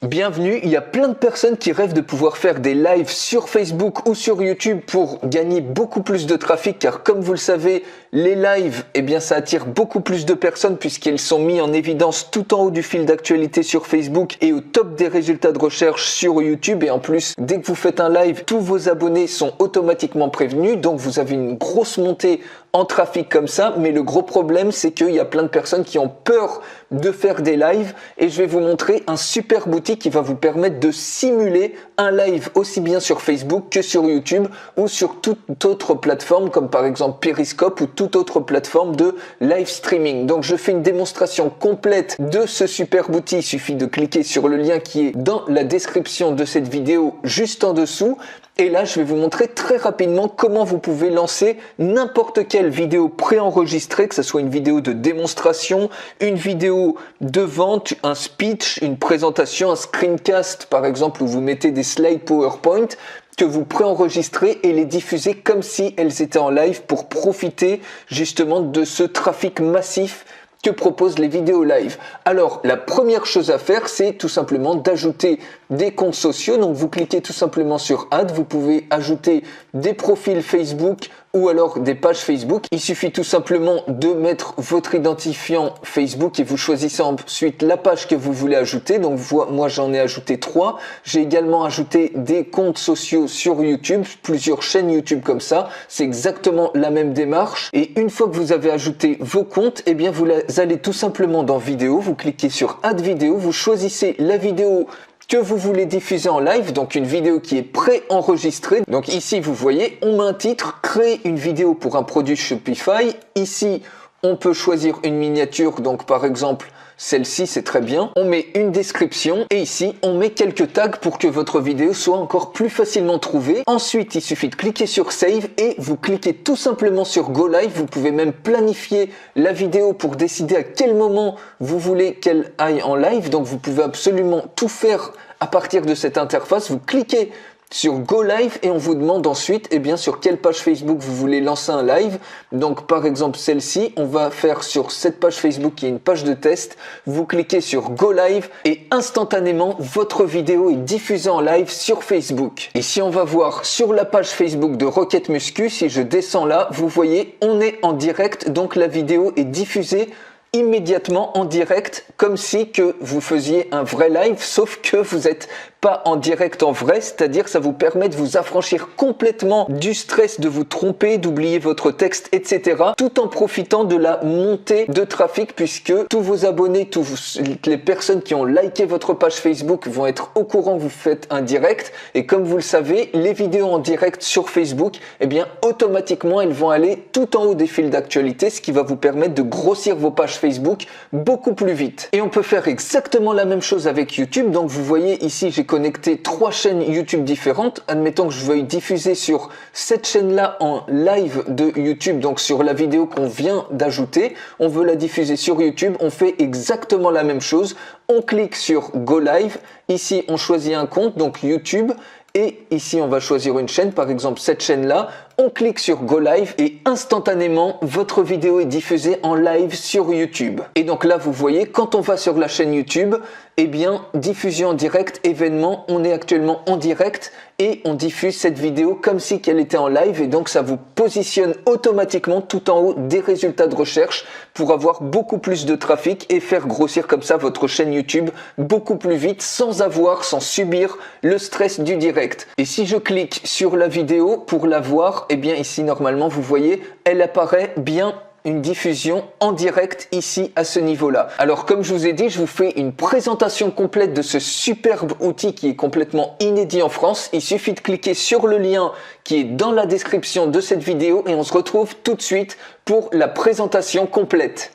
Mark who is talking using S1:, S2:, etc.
S1: Bienvenue, il y a plein de personnes qui rêvent de pouvoir faire des lives sur Facebook ou sur YouTube pour gagner beaucoup plus de trafic car comme vous le savez, les lives, ça attire beaucoup plus de personnes puisqu'elles sont mises en évidence tout en haut du fil d'actualité sur Facebook et au top des résultats de recherche sur YouTube. Et en plus, dès que vous faites un live, tous vos abonnés sont automatiquement prévenus, donc vous avez une grosse montée en trafic comme ça. Mais le gros problème, c'est qu'il y a plein de personnes qui ont peur de faire des lives et je vais vous montrer un super outil qui va vous permettre de simuler un live aussi bien sur Facebook que sur YouTube ou sur toute autre plateforme comme par exemple Periscope ou toute autre plateforme de live streaming. Donc je fais une démonstration complète de ce super outil. Il suffit de cliquer sur le lien qui est dans la description de cette vidéo juste en dessous. Et là, je vais vous montrer très rapidement comment vous pouvez lancer n'importe quelle vidéo préenregistrée, que ce soit une vidéo de démonstration, une vidéo de vente, un speech, une présentation, un screencast par exemple où vous mettez des slides PowerPoint que vous préenregistrez et les diffusez comme si elles étaient en live pour profiter justement de ce trafic massif que proposent les vidéos live. Alors, la première chose à faire, c'est tout simplement d'ajouter des comptes sociaux. Donc, vous cliquez tout simplement sur Add. Vous pouvez ajouter des profils Facebook ou alors des pages Facebook. Il suffit tout simplement de mettre votre identifiant Facebook et vous choisissez ensuite la page que vous voulez ajouter. Donc, moi, j'en ai ajouté 3. J'ai également ajouté des comptes sociaux sur YouTube, plusieurs chaînes YouTube comme ça. C'est exactement la même démarche. Et une fois que vous avez ajouté vos comptes, vous allez tout simplement dans vidéo, vous cliquez sur Add vidéo, vous choisissez la vidéo que vous voulez diffuser en live, donc une vidéo qui est pré-enregistrée. Donc ici, vous voyez, on met un titre, créer une vidéo pour un produit Shopify. Ici, on peut choisir une miniature, donc par exemple, celle-ci, c'est très bien. On met une description et ici, on met quelques tags pour que votre vidéo soit encore plus facilement trouvée. Ensuite, il suffit de cliquer sur Save et vous cliquez tout simplement sur Go Live. Vous pouvez même planifier la vidéo pour décider à quel moment vous voulez qu'elle aille en live. Donc, vous pouvez absolument tout faire à partir de cette interface. Vous cliquez sur Go Live et on vous demande ensuite sur quelle page Facebook vous voulez lancer un live. Donc par exemple celle-ci, on va faire sur cette page Facebook qui est une page de test. Vous cliquez sur Go Live et instantanément votre vidéo est diffusée en live sur Facebook. Et si on va voir sur la page Facebook de Rocket Muscu, si je descends là, vous voyez on est en direct, donc la vidéo est diffusée immédiatement en direct comme si que vous faisiez un vrai live, sauf que vous n'êtes pas en direct en vrai, c'est-à-dire ça vous permet de vous affranchir complètement du stress de vous tromper, d'oublier votre texte, etc. tout en profitant de la montée de trafic puisque tous vos abonnés, toutes les personnes qui ont liké votre page Facebook vont être au courant que vous faites un direct et comme vous le savez, les vidéos en direct sur Facebook, automatiquement elles vont aller tout en haut des fils d'actualité, ce qui va vous permettre de grossir vos pages Facebook beaucoup plus vite. Et on peut faire exactement la même chose avec YouTube. Donc vous voyez ici, j'ai connecté 3 chaînes YouTube différentes. Admettons que je veuille diffuser sur cette chaîne-là en live de YouTube, donc sur la vidéo qu'on vient d'ajouter. On veut la diffuser sur YouTube. On fait exactement la même chose. On clique sur Go Live. Ici, on choisit un compte, donc YouTube. Et ici, on va choisir une chaîne, par exemple cette chaîne-là. On clique sur Go Live et instantanément, votre vidéo est diffusée en live sur YouTube. Et donc là, vous voyez, quand on va sur la chaîne YouTube, diffusion en direct, événement, on est actuellement en direct et on diffuse cette vidéo comme si qu'elle était en live et donc ça vous positionne automatiquement tout en haut des résultats de recherche pour avoir beaucoup plus de trafic et faire grossir comme ça votre chaîne YouTube beaucoup plus vite sans subir le stress du direct. Et si je clique sur la vidéo pour la voir, ici normalement vous voyez, elle apparaît bien une diffusion en direct ici à ce niveau-là. Alors comme je vous ai dit, je vous fais une présentation complète de ce superbe outil qui est complètement inédit en France. Il suffit de cliquer sur le lien qui est dans la description de cette vidéo et on se retrouve tout de suite pour la présentation complète.